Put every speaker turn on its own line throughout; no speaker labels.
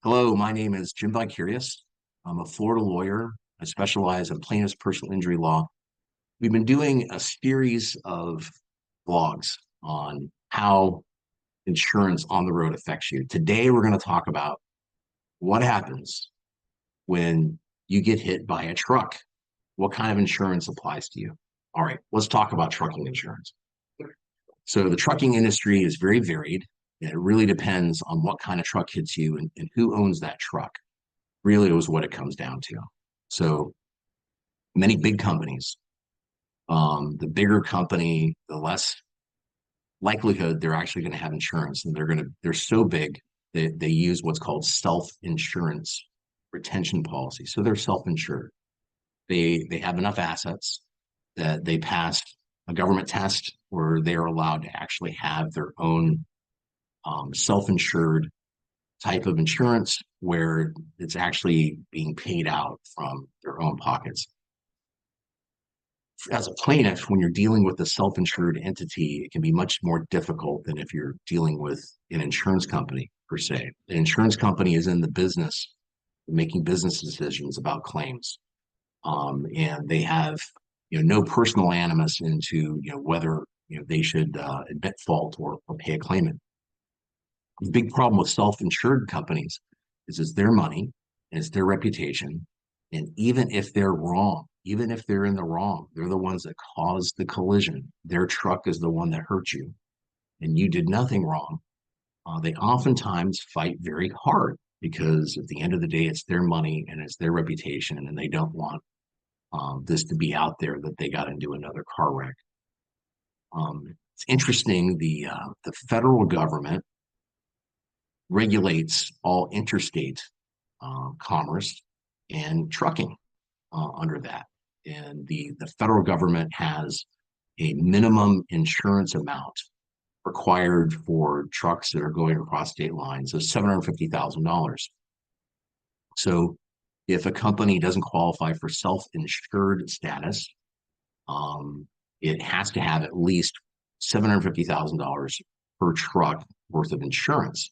Hello, my name is Jim Vickaryous. I'm a Florida lawyer. I specialize in plaintiff's personal injury law. We've been doing a series of blogs on how insurance on the road affects you. Today, we're going to talk about what happens when you get hit by a truck. What kind of insurance applies to you? All right, let's talk about trucking insurance. So, the trucking industry is very varied. And it really depends on what kind of truck hits you and who owns that truck really is what it comes down to. So many big companies, the bigger company, the less likelihood they're actually going to have insurance, and they're so big that they use what's called self-insurance retention policy. So they're self-insured. They have enough assets that they pass a government test where they're allowed to actually have their own self-insured type of insurance where it's actually being paid out from their own pockets. As a plaintiff, when you're dealing with a self-insured entity, it can be much more difficult than if you're dealing with an insurance company per se. The insurance company is in the business of making business decisions about claims, and they have no personal animus into whether they should admit fault or pay a claimant. The big problem with self-insured companies is it's their money and it's their reputation. And even if they're wrong, even if they're in the wrong, they're the ones that caused the collision. Their truck is the one that hurt you, and you did nothing wrong. They oftentimes fight very hard because at the end of the day, it's their money and it's their reputation, and they don't want this to be out there that they got into another car wreck. It's interesting. The federal government regulates all interstate commerce and trucking under that. And the federal government has a minimum insurance amount required for trucks that are going across state lines of $750,000. So if a company doesn't qualify for self-insured status, it has to have at least $750,000 per truck worth of insurance.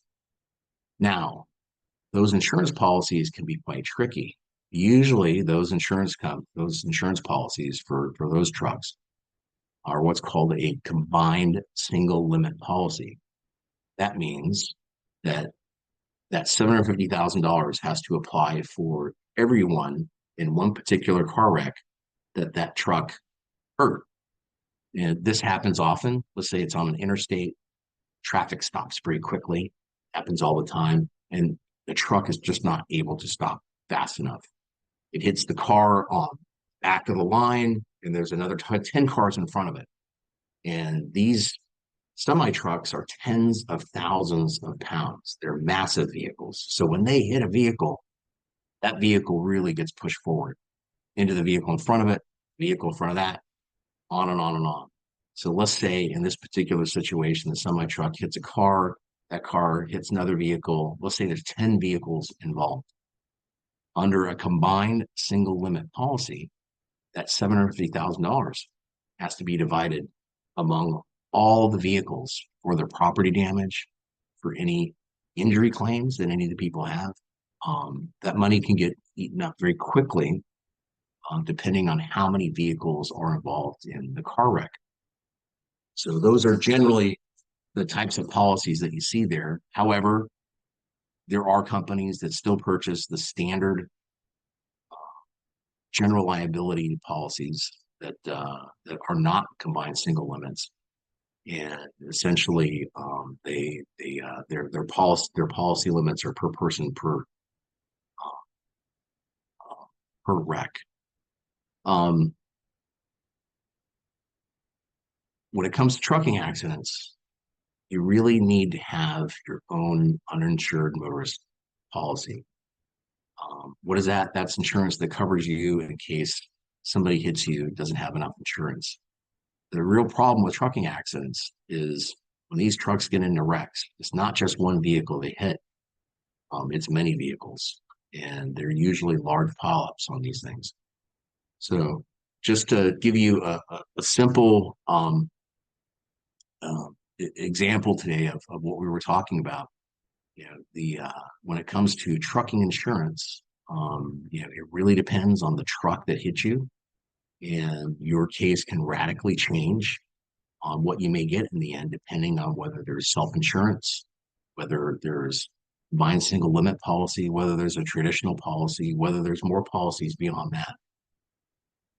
Now, those insurance policies can be quite tricky. Usually, those insurance policies for those trucks are what's called a combined single limit policy. That means that $750,000 has to apply for everyone in one particular car wreck that truck hurt. And this happens often. Let's say it's on an interstate, traffic stops very quickly, happens all the time, and the truck is just not able to stop fast enough. It hits the car on back of the line, and there's another 10 cars in front of it. And these semi trucks are tens of thousands of pounds. They're massive vehicles. So when they hit a vehicle, that vehicle really gets pushed forward into the vehicle in front of it, vehicle in front of that, on and on and on. So let's say in this particular situation, the semi truck hits a car, that car hits another vehicle. Let's say there's 10 vehicles involved. Under a combined single limit policy, that $750,000 has to be divided among all the vehicles for their property damage, for any injury claims that any of the people have. That money can get eaten up very quickly, depending on how many vehicles are involved in the car wreck. So those are generally the types of policies that you see there. However, there are companies that still purchase the standard general liability policies that are not combined single limits, and essentially their policy limits are per person per wreck. When it comes to trucking accidents, you really need to have your own uninsured motorist policy. What is that? That's insurance that covers you in case somebody hits you, doesn't have enough insurance. The real problem with trucking accidents is when these trucks get into wrecks, it's not just one vehicle they hit, it's many vehicles, and they're usually large pileups on these things. So just to give you a simple example today of what we were talking about, The when it comes to trucking insurance, it really depends on the truck that hit you, and your case can radically change on what you may get in the end, depending on whether there's self-insurance, whether there's combined single limit policy, whether there's a traditional policy, whether there's more policies beyond that.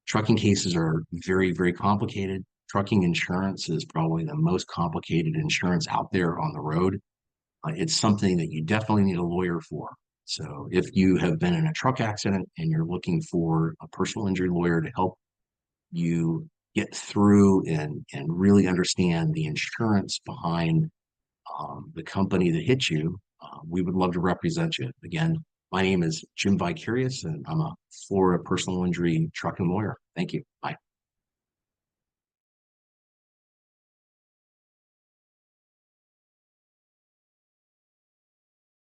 Trucking cases are very, very complicated. Trucking insurance is probably the most complicated insurance out there on the road. It's something that you definitely need a lawyer for. So if you have been in a truck accident and you're looking for a personal injury lawyer to help you get through and really understand the insurance behind the company that hit you, we would love to represent you. Again, my name is Jim Vickaryous, and I'm a Florida personal injury trucking lawyer. Thank you. Bye.